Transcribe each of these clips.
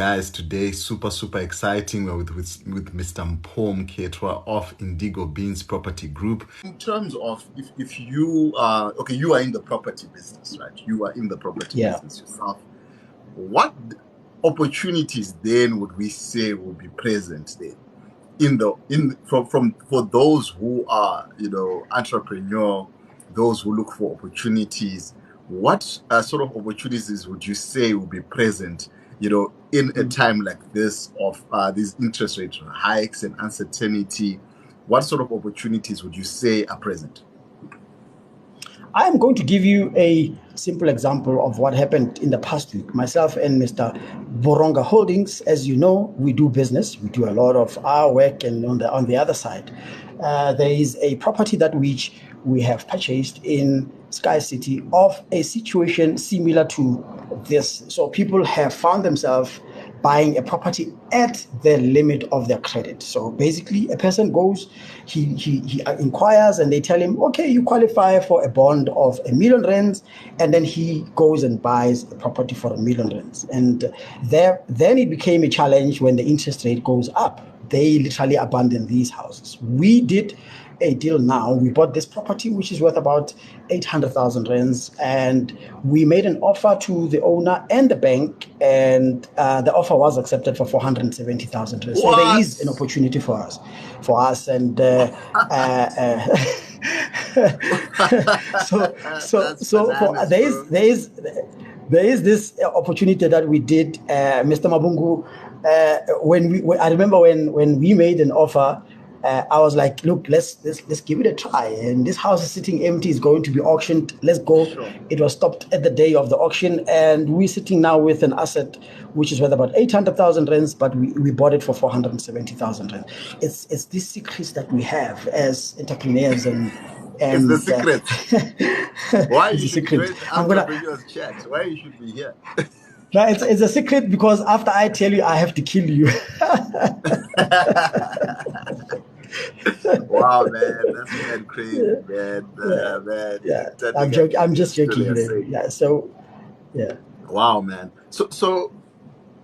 Guys, today super exciting. We're with Mr. Mpho of Indigo Beans Property Group. In terms of if you are okay, you are in the property business, right? You are in the property business yourself. What opportunities then would we say will be present there for those who are entrepreneur, those who look for opportunities? What sort of opportunities would you say will be present in a time like this of these interest rate hikes and uncertainty? What sort of opportunities would you say are present? I'm going to give you a simple example of what happened in the past week. Myself and Mr. Vhuronga Holdings, as you know, we do business. We do a lot of our work, and on the other side, there is a property that which we have purchased in Sky City of a situation similar to this. So people have found themselves buying a property at the limit of their credit. So basically, a person goes, he inquires, and they tell him, okay, you qualify for a bond of R1,000,000, and then he goes and buys a property for R1,000,000. And then it became a challenge when the interest rate goes up. They literally abandon these houses. We did a deal now. We bought this property, which is worth about 800,000 rands, and we made an offer to the owner and the bank, and the offer was accepted for 470,000 rands. So there is an opportunity for us, and there is this opportunity that we did, Mr. Mabungu. I remember when we made an offer. I was like, look, let's give it a try. And this house is sitting empty. It's going to be auctioned. Let's go. Sure. It was stopped at the day of the auction, and we're sitting now with an asset which is worth about 800,000 rands, but we bought it for 470,000 rands. It's these secrets that we have as entrepreneurs, and it's the secret. Why you should create entrepreneurs chat? Why you should be here? No, it's a secret, because after I tell you, I have to kill you. Wow, man, that's crazy, man. Man. Yeah, I'm joking. I'm just joking, man. Yeah. So, yeah. Wow, man. So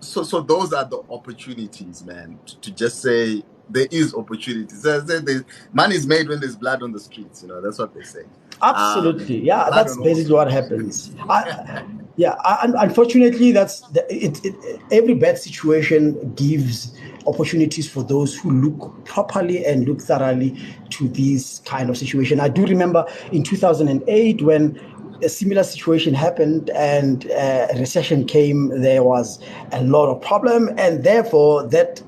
those are the opportunities, man. To just say there is opportunities. Money is made when there's blood on the streets. That's what they say. Absolutely, yeah. That's basically what happens. Unfortunately, that's every bad situation gives opportunities for those who look properly and look thoroughly to this kind of situation. I do remember in 2008 when a similar situation happened and a recession came. There was a lot of problem, and therefore that.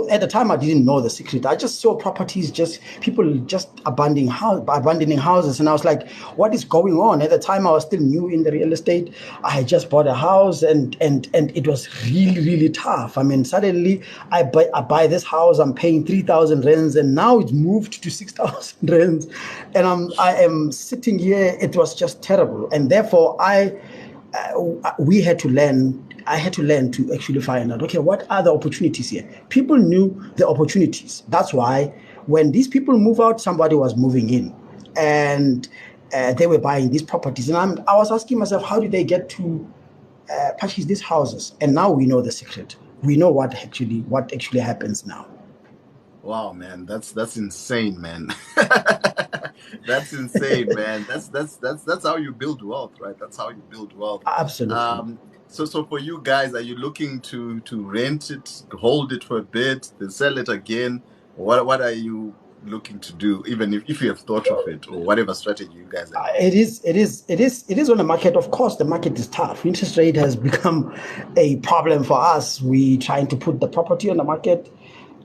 At the time, I didn't know the secret. I just saw properties, people just abandoning houses, and I was like, "What is going on?" At the time, I was still new in the real estate. I had just bought a house, and it was really tough. I mean, suddenly I buy this house. I'm paying 3,000 rands, and now it's moved to 6,000 rands, and I am sitting here. It was just terrible, and therefore we had to learn. I had to learn to actually find out, okay, what are the opportunities here? People knew the opportunities. That's why when these people move out, somebody was moving in, and they were buying these properties. And I was asking myself, how did they get to purchase these houses? And now we know the secret. We know what actually happens now. Wow, man, that's insane, man. That's insane, man. That's how you build wealth, right? That's how you build wealth. Absolutely. So for you guys, are you looking to rent it, hold it for a bit, then sell it again? What are you looking to do, even if you have thought of it, or whatever strategy you guys have? It is on the market. Of course, the market is tough. Interest rate has become a problem for us. We trying to put the property on the market.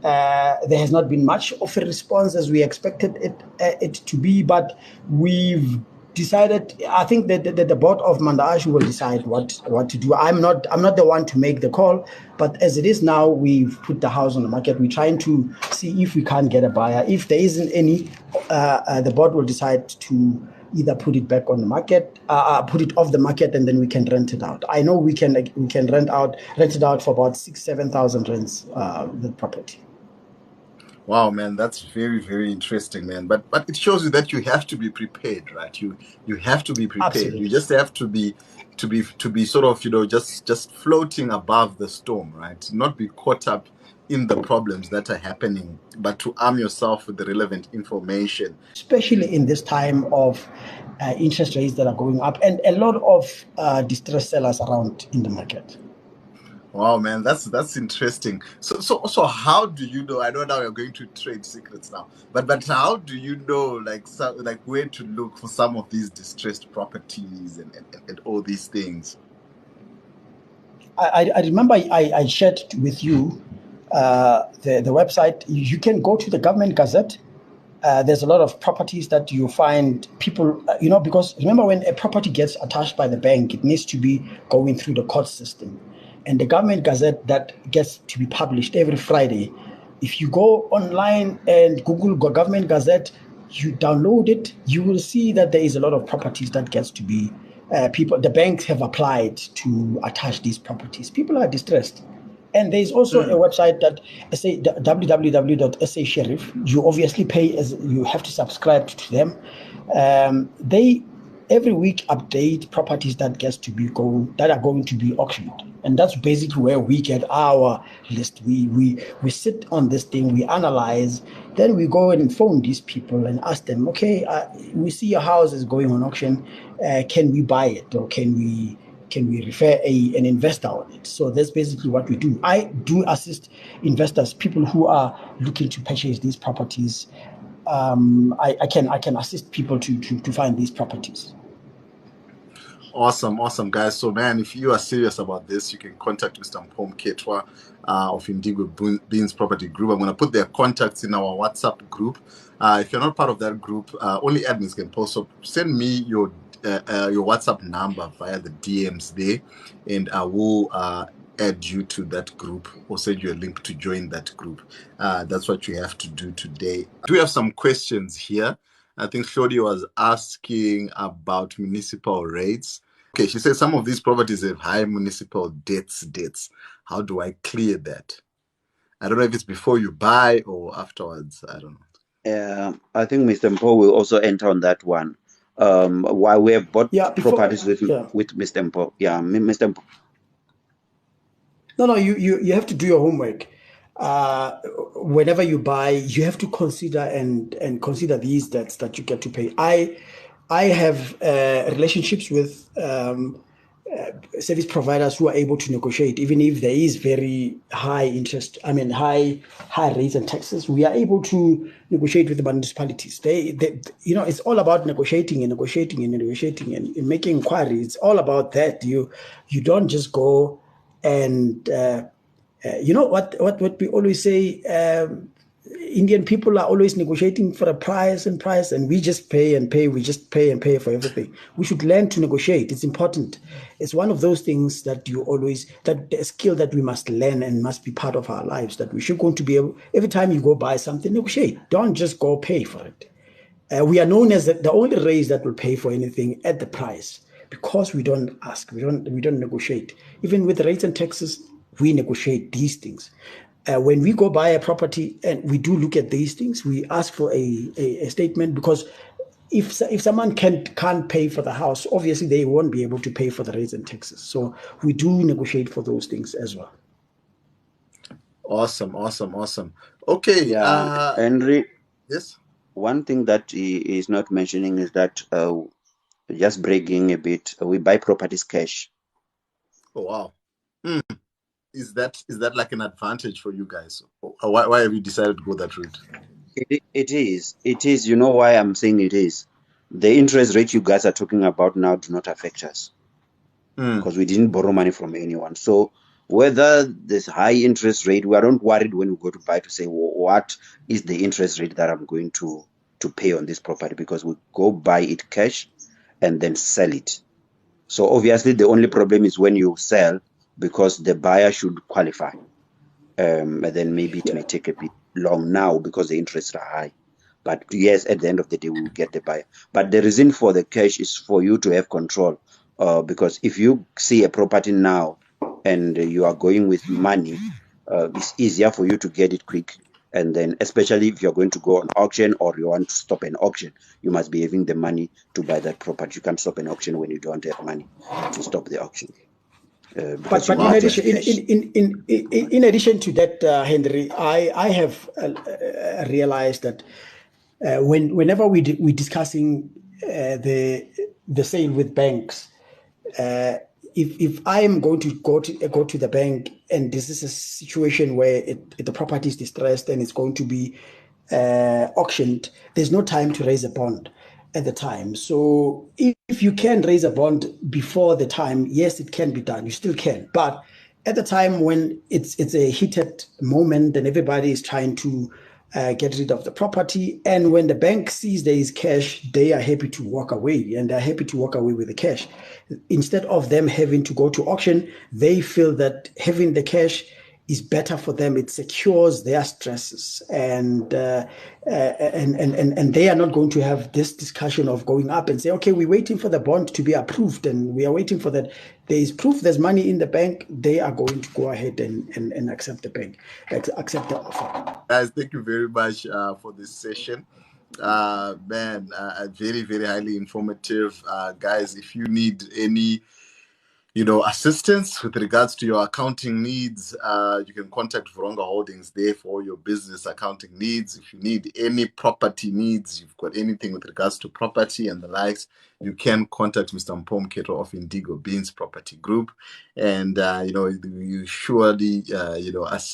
There has not been much of a response as we expected it to be, but we've decided. I think that the board of Mandaashu will decide what to do. I'm not the one to make the call, but as it is now, we've put the house on the market. We're trying to see if we can't get a buyer. If there isn't any, the board will decide to either put it back on the market, put it off the market, and then we can rent it out. I know we can rent it out for about 6,000-7,000 rands, the property. Wow, man, that's very, very interesting, man. But it shows you that you have to be prepared, right? You have to be prepared. You Absolutely. just have to be sort of, just floating above the storm, right? Not be caught up in the problems that are happening, but to arm yourself with the relevant information. Especially in this time of interest rates that are going up and a lot of distressed sellers around in the market. Wow, man, that's interesting. So how do you know? I know now you're going to trade secrets now, but how do you know, like where to look for some of these distressed properties and all these things? I remember I shared with you the website. You can go to the government gazette. There's a lot of properties that you find people, because remember when a property gets attached by the bank, it needs to be going through the court system. And the government gazette that gets to be published every Friday, if you go online and Google government gazette, you download it, you will see that there is a lot of properties that gets to be the banks have applied to attach these properties. People are distressed. And there's also a Hmm. website that say www.sa Sheriff. You obviously pay as you have to subscribe to them. They every week update properties that are going to be auctioned, and that's basically where we get our list. We sit on this thing, we analyze, then we go and phone these people and ask them, okay, we see your house is going on auction. Can we buy it, or can we refer an investor on it? So that's basically what we do. I do assist investors, people who are looking to purchase these properties. I can assist people to find these properties. Awesome, awesome, guys. So, man, if you are serious about this, you can contact Mr. Mpho of Indigo Beans Property Group. I'm going to put their contacts in our WhatsApp group. If you're not part of that group, only admins can post. So, send me your WhatsApp number via the DMs there, and I will add you to that group or send you a link to join that group. That's what you have to do today. Do we have some questions here? I think Shodi was asking about municipal rates. Okay, she says some of these properties have high municipal debts. How do I clear that? I don't know if it's before you buy or afterwards. I don't know. I think Mr. Mpho will also enter on that one. Why we have bought Yeah, before properties with yeah. Mr. Mpho. Yeah, Mr. Mpho. No, you have to do your homework. Whenever you buy, you have to consider and consider these debts that you get to pay. I have relationships with service providers who are able to negotiate, even if there is very high interest. I mean, high rates and taxes. We are able to negotiate with the municipalities. It's all about negotiating and negotiating and negotiating and making inquiries. It's all about that. You don't just go and what we always say. Indian people are always negotiating for a price, and we just pay and pay. We just pay and pay for everything. We should learn to negotiate. It's important. It's one of those things that a skill that we must learn and must be part of our lives. That we should going to be able, every time you go buy something, negotiate. Don't just go pay for it. We are known as the only race that will pay for anything at the price, because we don't ask, we don't negotiate. Even with rates and taxes, we negotiate these things. When we go buy a property and we do look at these things, we ask for a statement, because if someone can't pay for the house, obviously they won't be able to pay for the rates and taxes. So we do negotiate for those things as well. Awesome. Okay. Yeah, Henry. Yes. One thing that he is not mentioning is that just breaking a bit, we buy properties cash. Oh wow. Is that like an advantage for you guys? Why have you decided to go that route? It is. You know why I'm saying it is? The interest rate you guys are talking about now do not affect us, because we didn't borrow money from anyone. So whether this high interest rate, we are not worried when we go to buy to say, well, what is the interest rate that I'm going to pay on this property, because we go buy it cash and then sell it. So obviously the only problem is when you sell, because the buyer should qualify. And then maybe it may take a bit long now because the interests are high. But yes, at the end of the day, we will get the buyer. But the reason for the cash is for you to have control. Because if you see a property now and you are going with money, it's easier for you to get it quick And then, especially if you're going to go on auction or you want to stop an auction, you must be having the money to buy that property. You can't stop an auction when you don't have money to stop the auction. But in addition, in addition to that, Henry, I have realized that whenever we discussing the sale with banks, if I am going to go to the bank and this is a situation where the property is distressed and it's going to be auctioned, there's no time to raise a bond at the time. So if you can raise a bond before the time, yes, it can be done. You still can. But at the time when it's a heated moment and everybody is trying to get rid of the property, and when the bank sees there is cash, they are happy to walk away, and they're happy to walk away with the cash. Instead of them having to go to auction, they feel that having the cash is better for them. It secures their stresses, and they are not going to have this discussion of going up and say, okay, we're waiting for the bond to be approved and we are waiting for that. There is proof there's money in the bank. They are going to go ahead and accept accept the offer. Guys, thank you very much for this session. Man, very, very highly informative. Guys, if you need any assistance with regards to your accounting needs, you can contact Vhuronga Holdings there for your business accounting needs. If you need any property needs, you've got anything with regards to property and the likes, you can contact Mr. Mpho of Indigo Beans Property Group, and you surely assist